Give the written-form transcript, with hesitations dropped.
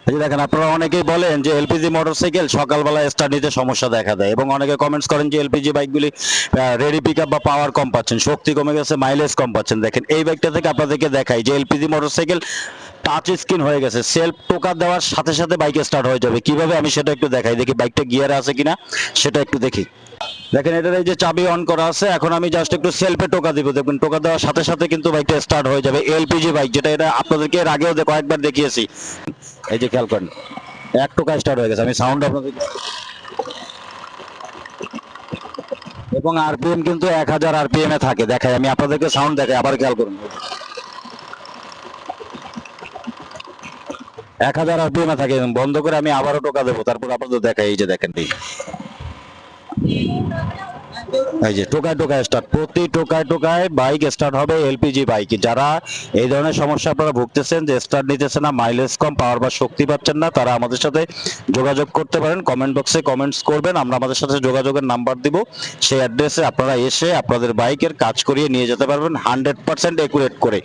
এই যে দেখেন, আপনারা অনেকেই বলেন যে এলপিজি মোটরসাইকেল সকালবেলা স্টার্ট নিতে সমস্যা দেখা দেয়, এবং অনেকে কমেন্টস করেন যে এলপিজি বাইকগুলি রেডি পিক আপ বা পাওয়ার কম পাচ্ছেন, শক্তি কমে গেছে, মাইলেজ কম পাচ্ছেন। দেখেন এই বাইকটা থেকে আপনাদেরকে দেখাই যে এলপিজি মোটরসাইকেল টাচ স্ক্রিন হয়ে গেছে, সেলফ টোকা দেওয়ার সাথে সাথে বাইক স্টার্ট হয়ে যাবে। কিভাবে আমি সেটা একটু দেখাই, দেখি বাইকটা গিয়ারে আছে কিনা সেটা একটু দেখি। দেখেন এটার এই যে চাবি অন করা আছে, এখন আমি জাস্ট একটু সেলফে টোকা দিব, দেখবেন টোকা দেওয়ার সাথে সাথে কিন্তু বাইকটা স্টার্ট হয়ে যাবে। এলপিজি বাইক, যেটা এটা আপনাদেরকে এর আগেও কয়েকবার দেখিয়েছি। এই যে খেয়াল করেন, এক টোকা স্টার্ট হয়ে গেছে। আমি সাউন্ড আপনাদের, এবং আরপিএম কিন্তু 1000 আরপিএম এ থাকে। দেখাই আমি আপনাদেরকে, সাউন্ড দেখাই, আবার খেয়াল করুন। 1000 আরপিএম এ থাকে। বন্ধ করে আমি আবারও টোকা দেবো, তারপর আপনাদের দেখাই। এই যে দেখেন, এই যে টোকায় টোকায় স্টার্ট, প্রতি টোকায় টোকায় বাইক স্টার্ট হবে। এলপিজি বাইক, যারা এই ধরনের সমস্যা আপনারা ভুগতেছেন যে স্টার্ট নিতেছে না, মাইলেজ কম, পাওয়ার বা শক্তি পাচ্ছেন না, তারা আমাদের সাথে যোগাযোগ করতে পারেন। কমেন্ট বক্সে কমেন্টস করবেন, আমরা আমাদের সাথে যোগাযোগের নাম্বার দিব। সেই অ্যাড্রেসে আপনারা এসে আপনাদের বাইকের কাজ করিয়ে নিয়ে যেতে পারবেন 100% একুরেট করে।